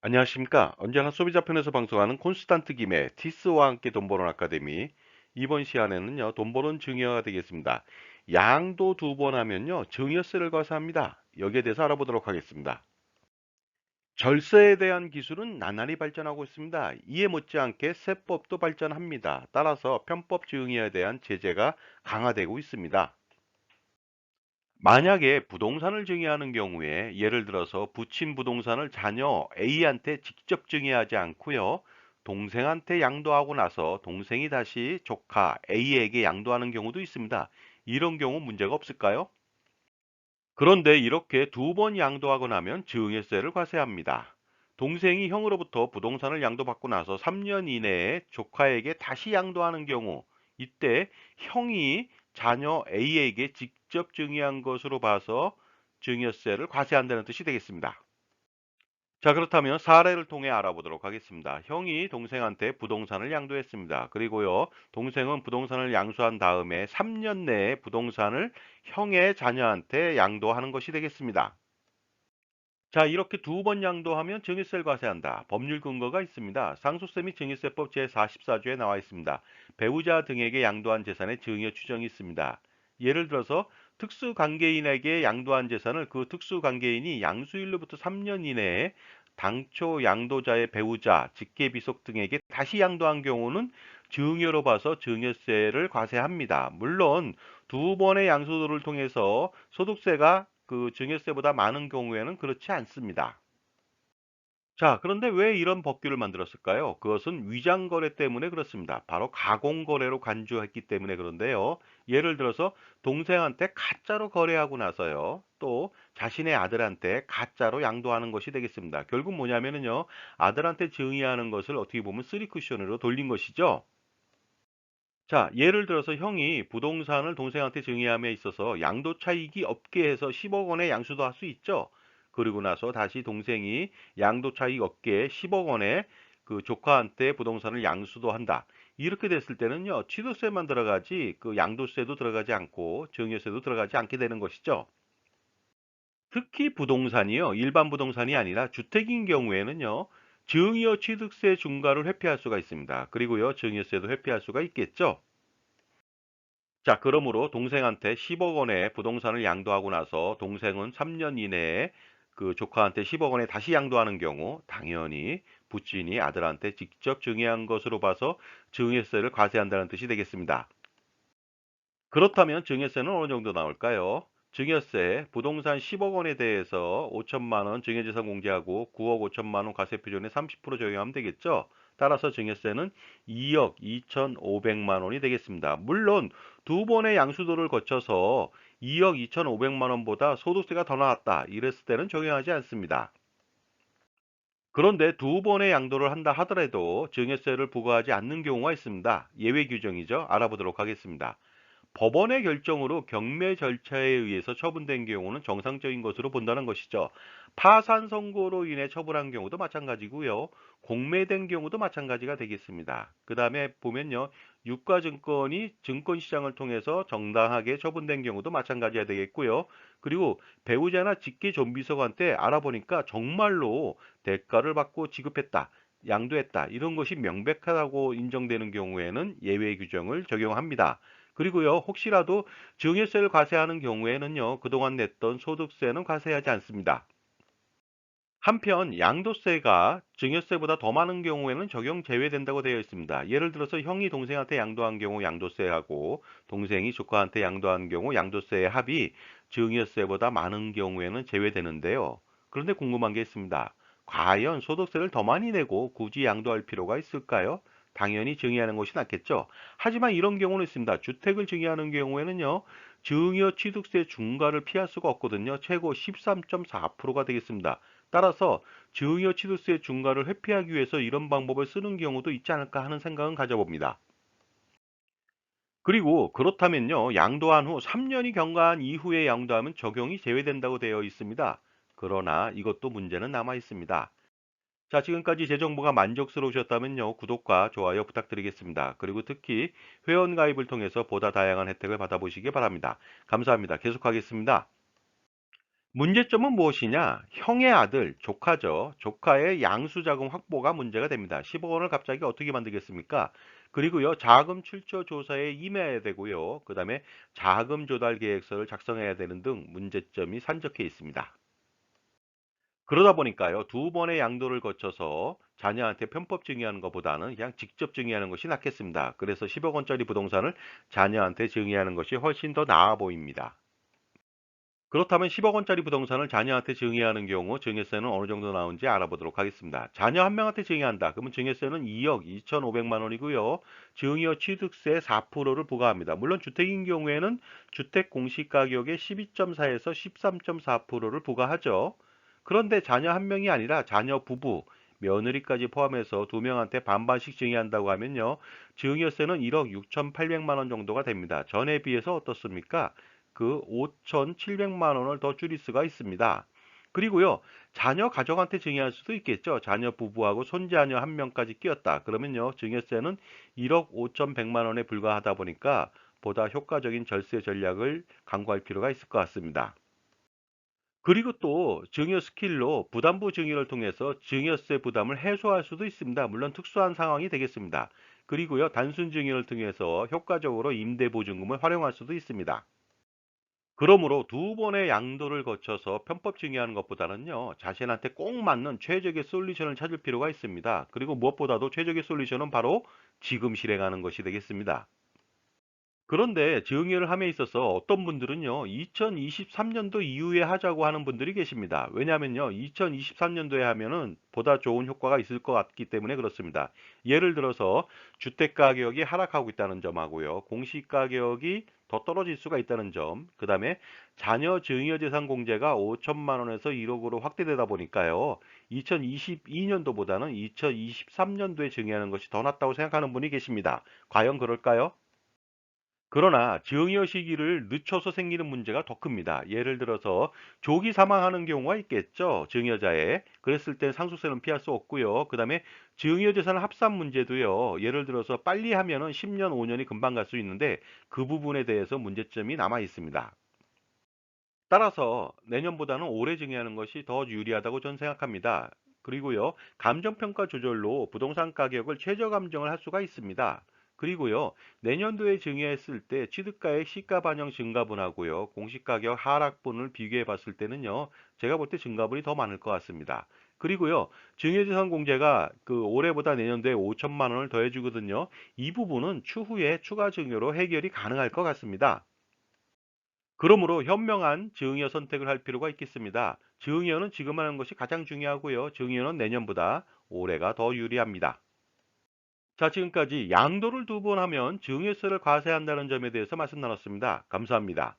안녕하십니까. 언제나 소비자 편에서 방송하는 콘스탄트 김의 티스와 함께 돈 버는 아카데미. 이번 시간에는요, 돈 버는 증여가 되겠습니다. 양도 두 번 하면요, 증여세를 과세합니다. 여기에 대해서 알아보도록 하겠습니다. 절세에 대한 기술은 나날이 발전하고 있습니다. 이에 못지않게 세법도 발전합니다. 따라서 편법 증여에 대한 제재가 강화되고 있습니다. 만약에 부동산을 증여하는 경우에 예를 들어서 부친 부동산을 자녀 A한테 직접 증여하지 않고요. 동생한테 양도하고 나서 동생이 다시 조카 A에게 양도하는 경우도 있습니다. 이런 경우 문제가 없을까요? 그런데 이렇게 두 번 양도하고 나면 증여세를 과세합니다. 동생이 형으로부터 부동산을 양도받고 나서 3년 이내에 조카에게 다시 양도하는 경우, 이때 형이 자녀 A에게 직접 증여한 것으로 봐서 증여세를 과세한다는 뜻이 되겠습니다. 자, 그렇다면 사례를 통해 알아보도록 하겠습니다. 형이 동생한테 부동산을 양도했습니다. 그리고요, 동생은 부동산을 양수한 다음에 3년 내에 부동산을 형의 자녀한테 양도하는 것이 되겠습니다. 자, 이렇게 두 번 양도하면 증여세를 과세한다. 법률 근거가 있습니다. 상속세 및 증여세법 제44조에 나와 있습니다. 배우자 등에게 양도한 재산의 증여 추정이 있습니다. 예를 들어서 특수관계인에게 양도한 재산을 그 특수관계인이 양수일로부터 3년 이내에 당초 양도자의 배우자, 직계비속 등에게 다시 양도한 경우는 증여로 봐서 증여세를 과세합니다. 물론 두 번의 양수도를 통해서 소득세가 그 증여세보다 많은 경우에는 그렇지 않습니다. 자, 그런데 왜 이런 법규를 만들었을까요? 그것은 위장거래 때문에 그렇습니다. 바로 가공거래로 간주했기 때문에 그런데요. 예를 들어서 동생한테 가짜로 거래하고 나서요. 또 자신의 아들한테 가짜로 양도하는 것이 되겠습니다. 결국 뭐냐면은요. 아들한테 증여하는 것을 어떻게 보면 쓰리 쿠션으로 돌린 것이죠. 자, 예를 들어서 형이 부동산을 동생한테 증여함에 있어서 양도 차익이 없게 해서 10억 원의 양수도 할 수 있죠. 그리고 나서 다시 동생이 양도 차익 없게 10억 원의 그 조카한테 부동산을 양수도 한다. 이렇게 됐을 때는요, 취득세만 들어가지 그 양도세도 들어가지 않고 증여세도 들어가지 않게 되는 것이죠. 특히 부동산이요, 일반 부동산이 아니라 주택인 경우에는요, 증여 취득세 중과를 회피할 수가 있습니다. 그리고요, 증여세도 회피할 수가 있겠죠. 자, 그러므로 동생한테 10억 원의 부동산을 양도하고 나서 동생은 3년 이내에 그 조카한테 10억 원에 다시 양도하는 경우 당연히 부친이 아들한테 직접 증여한 것으로 봐서 증여세를 과세한다는 뜻이 되겠습니다. 그렇다면 증여세는 어느 정도 나올까요? 증여세, 부동산 10억 원에 대해서 5천만 원 증여재산 공제하고 9억 5천만 원 과세 표준에 30% 적용하면 되겠죠? 따라서 증여세는 2억 2,500만 원이 되겠습니다. 물론 두 번의 양수도를 거쳐서 2억 2,500만 원보다 소득세가 더 나왔다. 이랬을 때는 적용하지 않습니다. 그런데 두 번의 양도를 한다 하더라도 증여세를 부과하지 않는 경우가 있습니다. 예외 규정이죠. 알아보도록 하겠습니다. 법원의 결정으로 경매 절차에 의해서 처분된 경우는 정상적인 것으로 본다는 것이죠. 파산 선고로 인해 처분한 경우도 마찬가지고요. 공매된 경우도 마찬가지가 되겠습니다. 그 다음에 보면요. 유가증권이 증권시장을 통해서 정당하게 처분된 경우도 마찬가지가 되겠고요. 그리고 배우자나 직계존비속한테 알아보니까 정말로 대가를 받고 지급했다. 양도했다. 이런 것이 명백하다고 인정되는 경우에는 예외 규정을 적용합니다. 그리고요, 혹시라도 증여세를 과세하는 경우에는요, 그동안 냈던 소득세는 과세하지 않습니다. 한편 양도세가 증여세보다 더 많은 경우에는 적용 제외된다고 되어 있습니다. 예를 들어서 형이 동생한테 양도한 경우 양도세하고 동생이 조카한테 양도한 경우 양도세의 합이 증여세보다 많은 경우에는 제외되는데요. 그런데 궁금한 게 있습니다. 과연 소득세를 더 많이 내고 굳이 양도할 필요가 있을까요? 당연히 증여하는 것이 낫겠죠. 하지만 이런 경우는 있습니다. 주택을 증여하는 경우에는요. 증여 취득세 중과를 피할 수가 없거든요. 최고 13.4%가 되겠습니다. 따라서 증여 취득세 중과를 회피하기 위해서 이런 방법을 쓰는 경우도 있지 않을까 하는 생각은 가져봅니다. 그리고 그렇다면요, 양도한 후 3년이 경과한 이후에 양도하면 적용이 제외된다고 되어 있습니다. 그러나 이것도 문제는 남아 있습니다. 자, 지금까지 제 정보가 만족스러우셨다면요, 구독과 좋아요 부탁드리겠습니다. 그리고 특히 회원 가입을 통해서 보다 다양한 혜택을 받아보시기 바랍니다. 감사합니다. 계속하겠습니다. 문제점은 무엇이냐? 형의 아들, 조카죠. 조카의 양수자금 확보가 문제가 됩니다. 10억 원을 갑자기 어떻게 만들겠습니까? 그리고요, 자금 출처 조사에 임해야 되고요. 그 다음에 자금 조달 계획서를 작성해야 되는 등 문제점이 산적해 있습니다. 그러다 보니까요, 두 번의 양도를 거쳐서 자녀한테 편법 증여하는 것보다는 그냥 직접 증여하는 것이 낫겠습니다. 그래서 10억 원짜리 부동산을 자녀한테 증여하는 것이 훨씬 더 나아 보입니다. 그렇다면 10억 원짜리 부동산을 자녀한테 증여하는 경우 증여세는 어느 정도 나오는지 알아보도록 하겠습니다. 자녀 한 명한테 증여한다. 그러면 증여세는 2억 2,500만 원이고요. 증여 취득세 4%를 부과합니다. 물론 주택인 경우에는 주택 공시가격의 12.4에서 13.4%를 부과하죠. 그런데 자녀 한 명이 아니라 자녀 부부, 며느리까지 포함해서 두 명한테 반반씩 증여한다고 하면요. 증여세는 1억 6,800만 원 정도가 됩니다. 전에 비해서 어떻습니까? 그 5,700만 원을 더 줄일 수가 있습니다. 그리고요, 자녀 가족한테 증여할 수도 있겠죠. 자녀 부부하고 손자녀 한 명까지 끼었다. 그러면요, 증여세는 1억 5,100만 원에 불과하다 보니까 보다 효과적인 절세 전략을 강구할 필요가 있을 것 같습니다. 그리고 또 증여 스킬로 부담부 증여를 통해서 증여세 부담을 해소할 수도 있습니다. 물론 특수한 상황이 되겠습니다. 그리고요, 단순 증여를 통해서 효과적으로 임대보증금을 활용할 수도 있습니다. 그러므로 두 번의 양도를 거쳐서 편법 증여하는 것보다는요, 자신한테 꼭 맞는 최적의 솔루션을 찾을 필요가 있습니다. 그리고 무엇보다도 최적의 솔루션은 바로 지금 실행하는 것이 되겠습니다. 그런데 증여를 함에 있어서 어떤 분들은요, 2023년도 이후에 하자고 하는 분들이 계십니다. 왜냐하면요, 2023년도에 하면은 보다 좋은 효과가 있을 것 같기 때문에 그렇습니다. 예를 들어서 주택 가격이 하락하고 있다는 점하고요, 공시 가격이 더 떨어질 수가 있다는 점, 그 다음에 자녀 증여재산 공제가 5천만 원에서 1억으로 확대되다 보니까요, 2022년도보다는 2023년도에 증여하는 것이 더 낫다고 생각하는 분이 계십니다. 과연 그럴까요? 그러나 증여 시기를 늦춰서 생기는 문제가 더 큽니다. 예를 들어서 조기 사망하는 경우가 있겠죠. 증여자의. 그랬을 때 상속세는 피할 수 없고요. 그다음에 증여재산 합산 문제도요. 예를 들어서 빨리 하면은 10년, 5년이 금방 갈 수 있는데 그 부분에 대해서 문제점이 남아 있습니다. 따라서 내년보다는 올해 증여하는 것이 더 유리하다고 저는 생각합니다. 그리고요, 감정평가 조절로 부동산 가격을 최저 감정을 할 수가 있습니다. 그리고요, 내년도에 증여했을 때 취득가액 시가 반영 증가분하고요, 공시가격 하락분을 비교해 봤을 때는요, 제가 볼 때 증가분이 더 많을 것 같습니다. 그리고요, 증여재산 공제가 그 올해보다 내년도에 5천만 원을 더해 주거든요. 이 부분은 추후에 추가 증여로 해결이 가능할 것 같습니다. 그러므로 현명한 증여 선택을 할 필요가 있겠습니다. 증여는 지금 하는 것이 가장 중요하고요. 증여는 내년보다 올해가 더 유리합니다. 자, 지금까지 양도를 두 번 하면 증여세를 과세한다는 점에 대해서 말씀 나눴습니다. 감사합니다.